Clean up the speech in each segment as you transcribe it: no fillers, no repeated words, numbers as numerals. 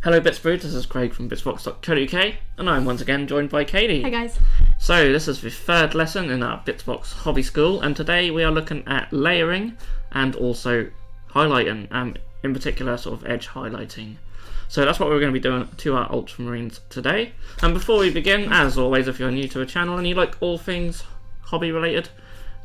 Hello Bitzbox, this is Craig from Bitzbox.co.uk and I'm once again joined by Kaydie. Hi guys. So this is the third lesson in our Bitzbox hobby school and today we are looking at layering and also highlighting, in particular sort of edge highlighting. So that's what we're going to be doing to our Ultramarines today. And before we begin, as always, if you're new to the channel and you like all things hobby related,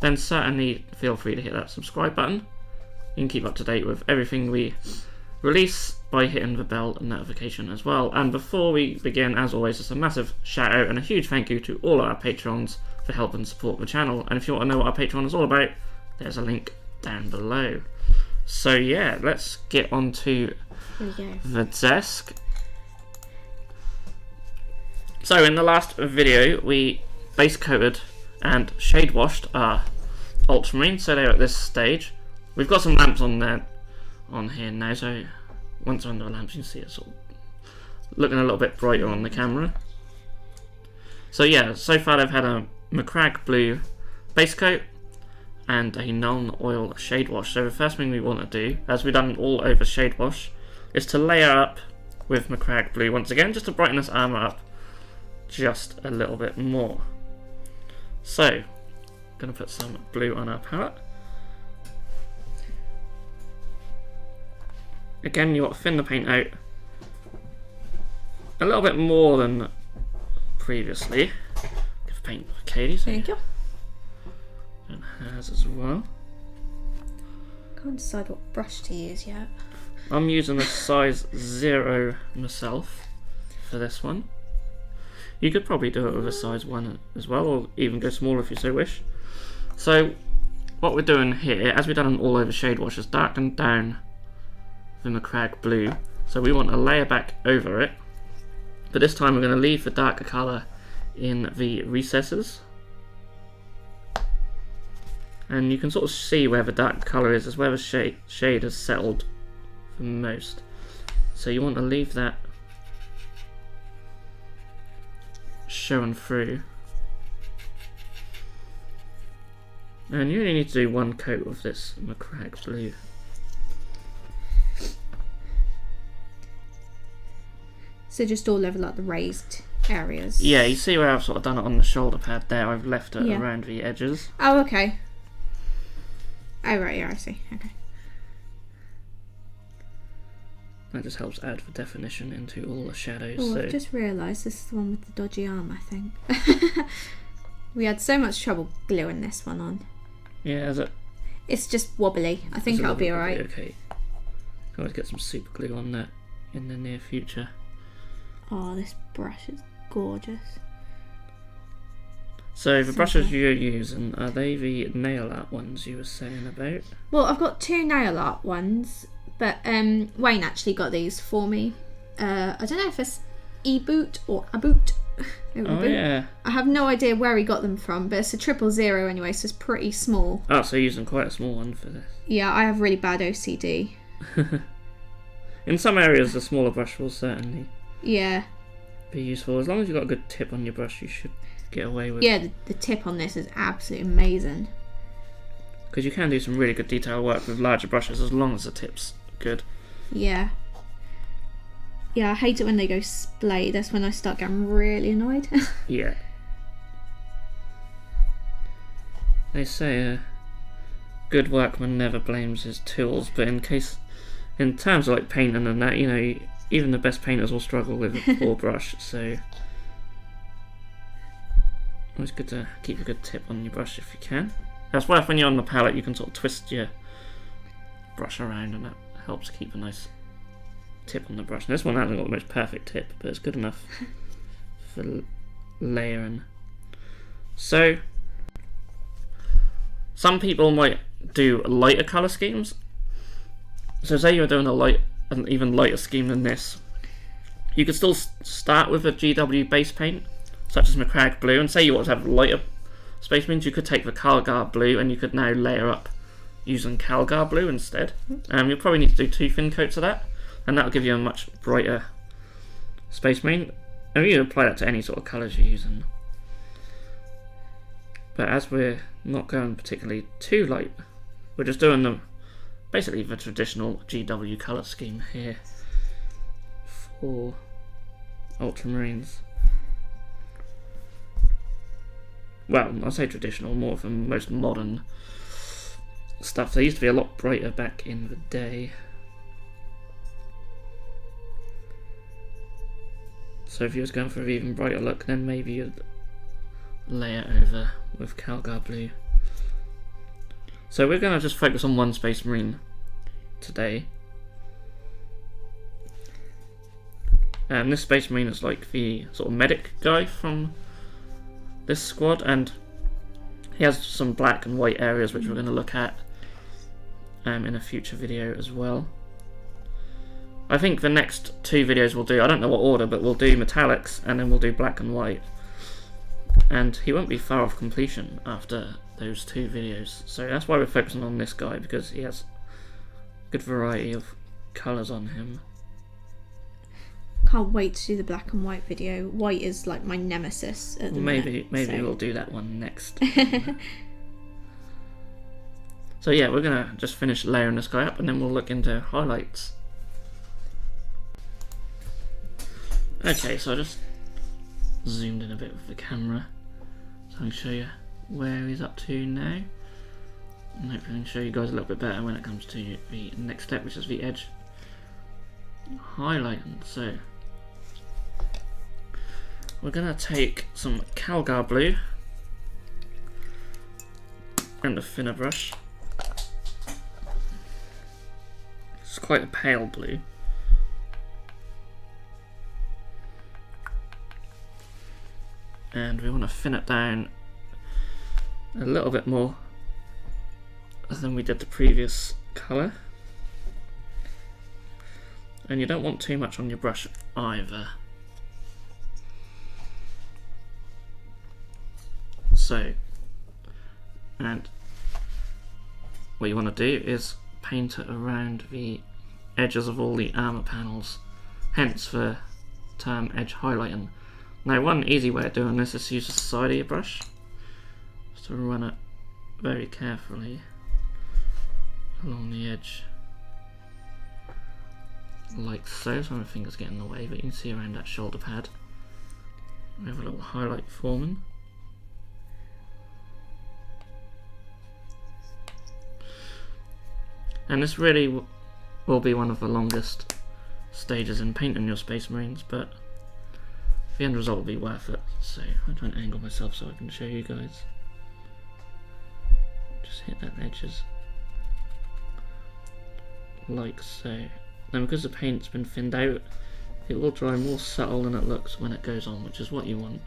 then certainly feel free to hit that subscribe button. You can keep up to date with everything we release by hitting the bell notification as well. And before we begin, as always, just a massive shout out and a huge thank you to all our patrons for helping support the channel. And if you want to know what our Patreon is all about, there's a link down below. So yeah, let's get on to the desk. So in the last video we base coated and shade washed our Ultramarine, so they're at this stage. We've got some lamps on there on here now, so once they're under the lamps you can see it sort of looking a little bit brighter on the camera. So yeah, so far they've had a McCrag blue base coat and a non-oil shade wash. So the first thing we want to do, as we've done all over shade wash, is to layer up with McCrag blue once again, just to brighten this armour up just a little bit more. So, gonna put some blue on our palette. Again, you want to thin the paint out a little bit more than previously. Give paint to Kaydie. So Thank you. And hers as well. Can't decide what brush to use yet. I'm using a size 0 myself for this one. You could probably do it with a size 1 as well, or even go smaller if you so wish. So what we're doing here, as we've done an all over shade wash, is darken down the McCrag blue. So we want to layer back over it, but this time we're going to leave the darker colour in the recesses. And you can sort of see where the dark colour is where the shade has settled the most. So you want to leave that showing through. And you only need to do one coat of this McCrag blue. So just all over like the raised areas. Yeah, you see where I've sort of done it on the shoulder pad there. I've left it Yeah. around the edges. Oh, okay. Oh, right, yeah, I see. Okay. That just helps add the definition into all the shadows. Oh, So I've just realised this is the one with the dodgy arm, I think. We had so much trouble gluing this one on. yeah, is it? It's just wobbly. I think it'll be alright. Okay. Can always get some super glue on that in the near future. Oh, this brush is gorgeous. So the So brushes good. you're using, are they the nail art ones you were saying about? Well, I've got two nail art ones, but Wayne actually got these for me. I don't know if it's E-boot or A-boot. Oh yeah. I have no idea where he got them from, but it's a 000 anyway, so it's pretty small. Oh, so you're using quite a small one for this. Yeah, I have really bad OCD. In some areas the smaller brush will certainly Yeah. be useful. As long as you've got a good tip on your brush you should get away with. Yeah, the tip on this is absolutely amazing. Because you can do some really good detail work with larger brushes as long as the tip's good. Yeah. Yeah, I hate it when they go splayed. That's when I start getting really annoyed. Yeah. They say good workman never blames his tools, but in terms of like painting and that, you know, even the best painters will struggle with a poor brush, so always good to keep a good tip on your brush if you can. That's why when you're on the palette you can sort of twist your brush around and that helps keep a nice tip on the brush. And this one hasn't got the most perfect tip, but it's good enough for layering. So some people might do lighter colour schemes. So say you're doing an even lighter scheme than this, you could still start with a GW base paint such as McCrag blue, and say you want to have lighter Space Marines, you could take the Calgar blue and you could now layer up using Calgar blue instead. You'll probably need to do 2 thin coats of that, and that'll give you a much brighter Space Marine. And you can apply that to any sort of colours you're using. But as we're not going particularly too light, we're just doing basically the traditional GW colour scheme here or Ultramarines. Well, I say traditional, more of the most modern stuff. They used to be a lot brighter back in the day. So if you was going for an even brighter look, then maybe you'd layer over with Calgar blue. So we're going to just focus on one Space Marine today. And this Space Marine is like the sort of medic guy from this squad, and he has some black and white areas which we're going to look at in a future video as well. I think the next two videos we'll do, I don't know what order, but we'll do metallics and then we'll do black and white. And he won't be far off completion after those two videos. So that's why we're focusing on this guy, because he has a good variety of colours on him. Can't wait to do the black and white video. White is like my nemesis at the minute. Maybe we'll do that one next. So yeah, we're going to just finish layering this guy up and then we'll look into highlights. Okay, so I just zoomed in a bit with the camera so I can show you where he's up to now, and hopefully I can show you guys a little bit better when it comes to the next step, which is the edge highlighting. So we're going to take some Calgar blue and a thinner brush. It's quite a pale blue. And we want to thin it down a little bit more than we did the previous colour. And you don't want too much on your brush either. So, and what you want to do is paint it around the edges of all the armour panels, hence the term edge highlighting. Now, one easy way of doing this is to use the side of your brush, just to run it very carefully along the edge, like so. So my fingers get in the way, but you can see around that shoulder pad we have a little highlight forming. And this really will be one of the longest stages in painting your Space Marines, but the end result will be worth it. So I'm trying to angle myself so I can show you guys. Just hit that edges like so. Now, because the paint's been thinned out, it will dry more subtle than it looks when it goes on, which is what you want.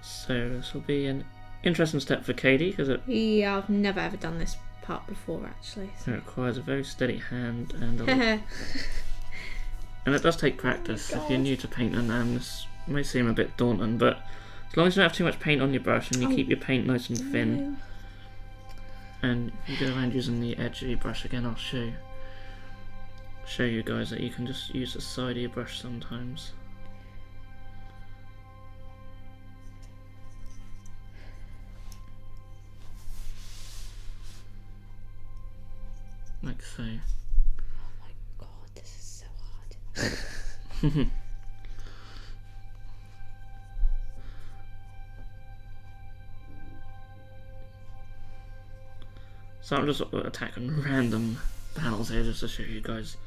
So this will be an interesting step for Kaydie, because yeah, I've never ever done this part before actually. So. It requires a very steady hand and and it does take practice. If you're new to painting, this may seem a bit daunting, but as long as you don't have too much paint on your brush and you keep your paint nice and thin, and you go around using the edge of your brush again, I'll show you guys that you can just use the side of your brush sometimes. Like so. Oh my god, this is so hard. So I'm just attacking random panels here just to show you guys.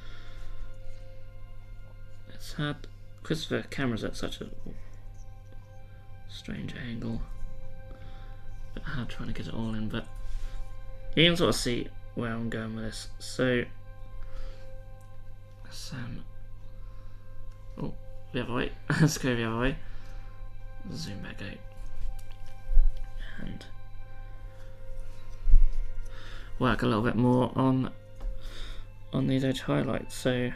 It's hard because the camera's at such a strange angle. A bit hard trying to get it all in, but you can sort of see where I'm going with this. So oh, the other way. Let's go the other way. Zoom back out and work a little bit more on these edge highlights. So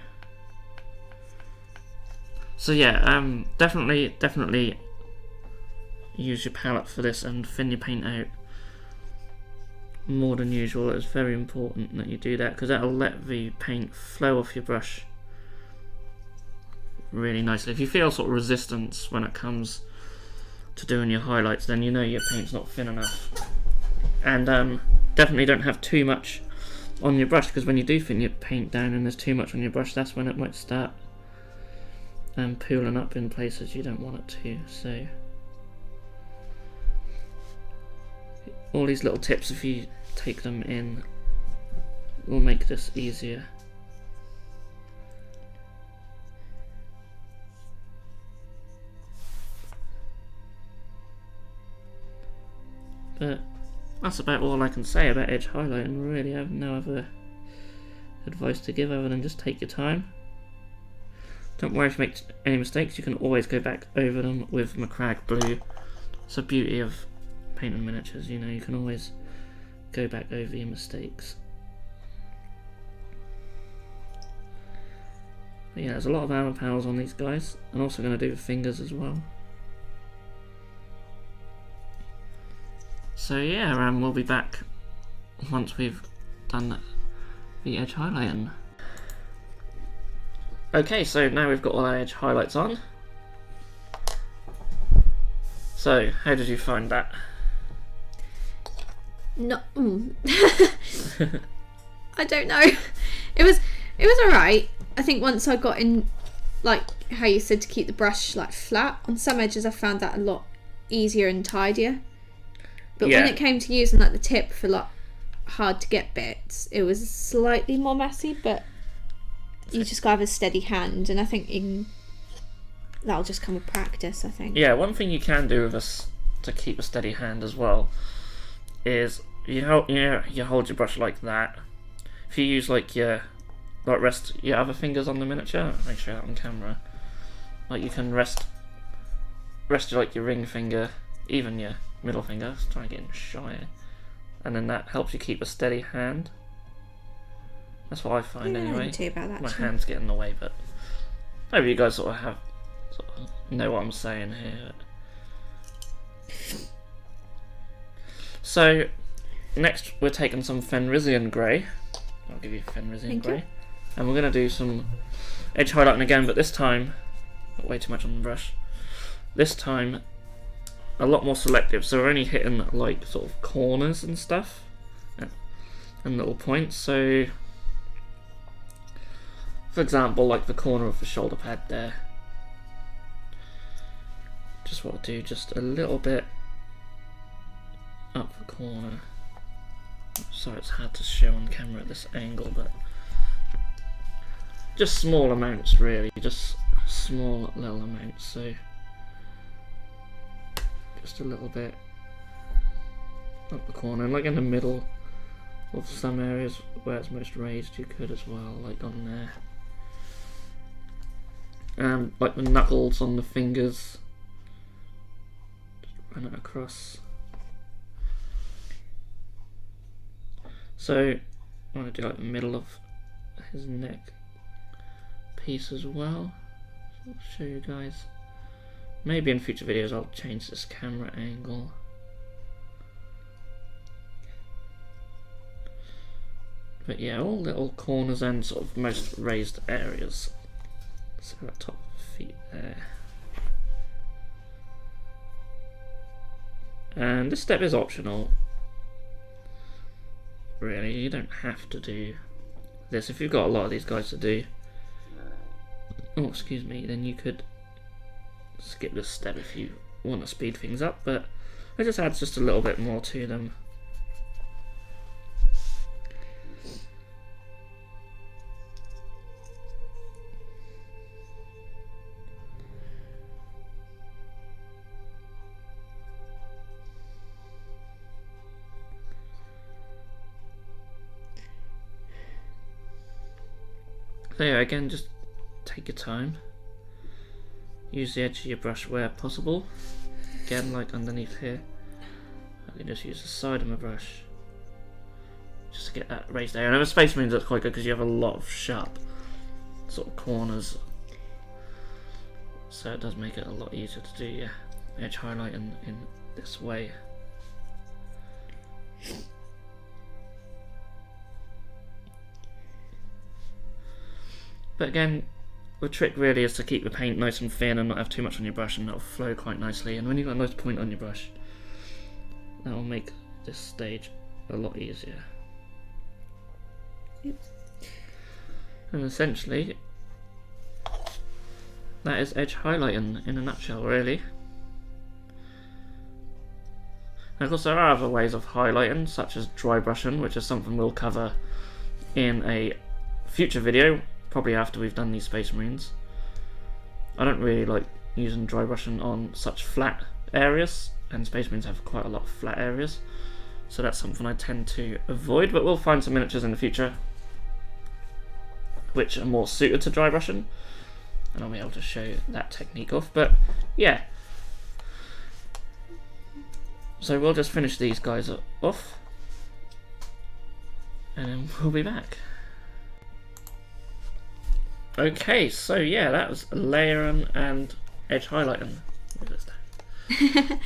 yeah, definitely use your palette for this and thin your paint out more than usual. It's very important that you do that, because that'll let the paint flow off your brush really nicely. If you feel sort of resistance when it comes to doing your highlights, then you know your paint's not thin enough. And definitely don't have too much on your brush, because when you do thin your paint down and there's too much on your brush, that's when it might start pooling up in places you don't want it to. So all these little tips, if you take them in, will make this easier. But that's about all I can say about edge highlighting, really. I have no other advice to give other than just take your time. Don't worry if you make any mistakes, you can always go back over them with Macragge Blue. It's the beauty of painting miniatures, you know, you can always go back over your mistakes. But yeah, there's a lot of armour panels on these guys. I'm also going to do the fingers as well. So yeah, we'll be back once we've done the edge highlighting. Okay, so now we've got all our edge highlights on. So, how did you find that? No, I don't know. It was alright. I think once I got in, like how you said, to keep the brush like flat on some edges, I found that a lot easier and tidier. But when it came to using like the tip for like hard to get bits, it was slightly more messy. But you just gotta have a steady hand, and I think that'll just come with practice, I think. Yeah, one thing you can do with us to keep a steady hand as well is you hold your brush like that. If you use like rest your other fingers on the miniature, make sure that on camera. Like you can rest your ring finger, even your middle finger. Try and get shy, and then that helps you keep a steady hand. That's what I find anyway. Too about that, my hands get in the way, but maybe you guys sort of know what I'm saying here. So next we're taking some Fenrisian Grey. I'll give you Fenrisian Grey. And we're going to do some edge highlighting again, but this time, not way too much on the brush. This time, a lot more selective, so we're only hitting like sort of corners and stuff, and little points. So, for example, like the corner of the shoulder pad there. Just want to do just a little bit up the corner. Sorry, it's hard to show on camera at this angle, but just small amounts, really, just small little amounts. So just a little bit up the corner, and like in the middle of some areas where it's most raised, you could as well, like on there. Like the knuckles on the fingers, just run it across. So I want to do like the middle of his neck piece as well. So I'll show you guys. Maybe in future videos I'll change this camera angle. But yeah, all little corners and sort of most raised areas. So at top of the feet there. And this step is optional. Really, you don't have to do this. If you've got a lot of these guys to do, oh excuse me, then you could skip this step if you want to speed things up, but it just adds just a little bit more to them. So yeah, again, just take your time. Use the edge of your brush where possible. Again, like underneath here, I can just use the side of my brush just to get that raised area. And with Space Marines, that's quite good because you have a lot of sharp sort of corners, so it does make it a lot easier to do your edge highlight in this way. But again, the trick really is to keep the paint nice and thin and not have too much on your brush, and that'll flow quite nicely. And when you've got a nice point on your brush, that will make this stage a lot easier. Yep. And essentially, that is edge highlighting in a nutshell, really. And of course, there are other ways of highlighting, such as dry brushing, which is something we'll cover in a future video, probably after we've done these Space Marines. I don't really like using dry brushing on such flat areas, and Space Marines have quite a lot of flat areas, so that's something I tend to avoid, but we'll find some miniatures in the future which are more suited to dry brushing, and I'll be able to show that technique off. But yeah, so we'll just finish these guys off and then we'll be back. Okay, so yeah, that was layering and edge highlighting. Yeah,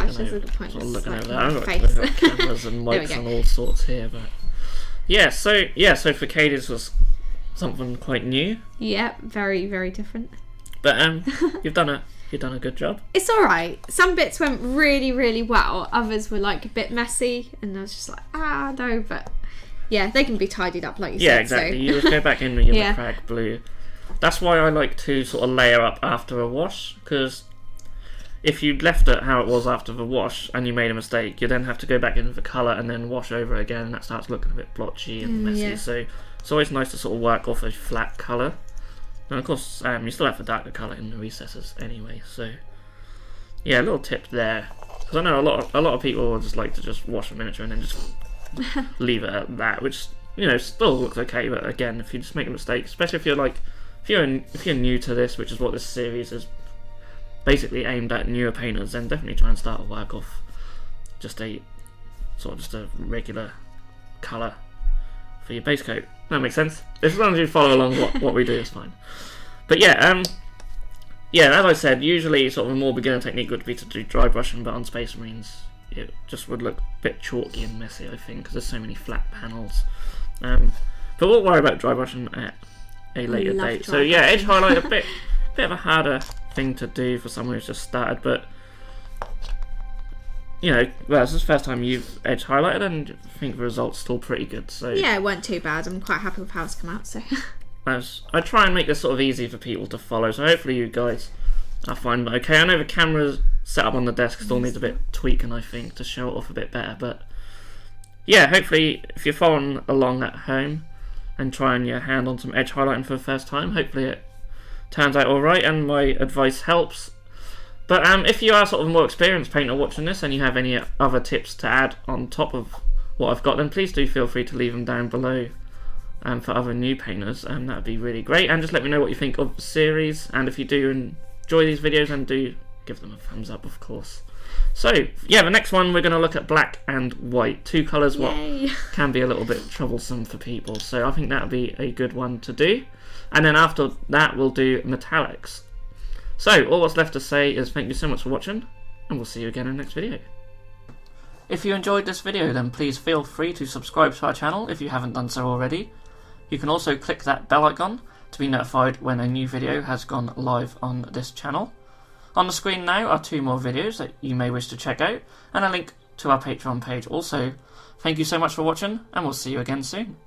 I was just looking over there. at I've got cameras and mics and all sorts here, but yeah. So for Kaydie, this was something quite new. Yeah, very, very different. But you've done a good job. It's all right. Some bits went really, really well. Others were like a bit messy, and I was just like, no. But yeah, they can be tidied up, like you said. Yeah, exactly. You just go back in with your Macragge blue. That's why I like to sort of layer up after a wash, because if you'd left it how it was after the wash and you made a mistake, you then have to go back in with the colour and then wash over again, and that starts looking a bit blotchy and messy. Yeah. So it's always nice to sort of work off a flat colour. And of course, you still have the darker colour in the recesses anyway. So yeah, a little tip there, because I know a lot of people will just like to just wash a miniature and then just leave it at that, which still looks okay. But again, if you just make a mistake, especially if you're new to this, which is what this series is basically aimed at, newer painters, then definitely try and start to work off just a regular colour for your base coat. That makes sense. As long as you follow along what we do, it's fine. But yeah, as I said, usually sort of a more beginner technique would be to do dry brushing, but on Space Marines it just would look a bit chalky and messy, I think, because there's so many flat panels. But we'll worry about dry brushing at a later date. So yeah, edge highlight a bit of a harder thing to do for someone who's just started, but this is the first time you've edge highlighted, and I think the result's still pretty good. So yeah, it weren't too bad. I'm quite happy with how it's come out. So I try and make this sort of easy for people to follow. So hopefully you guys are fine. Okay, I know the camera's set up on the desk still needs a bit tweaking, I think, to show it off a bit better. But yeah, hopefully if you're following along at home and trying your hand on some edge highlighting for the first time, hopefully it turns out alright and my advice helps. But if you are sort of a more experienced painter watching this and you have any other tips to add on top of what I've got, then please do feel free to leave them down below for other new painters, and that would be really great. And just let me know what you think of the series, and if you do enjoy these videos, then do give them a thumbs up, of course. So yeah, the next one we're going to look at black and white, two colours what can be a little bit troublesome for people, so I think that would be a good one to do. And then after that we'll do metallics. So all what's left to say is thank you so much for watching, and we'll see you again in the next video. If you enjoyed this video, then please feel free to subscribe to our channel if you haven't done so already. You can also click that bell icon to be notified when a new video has gone live on this channel. On the screen now are 2 more videos that you may wish to check out, and a link to our Patreon page also. Thank you so much for watching, and we'll see you again soon.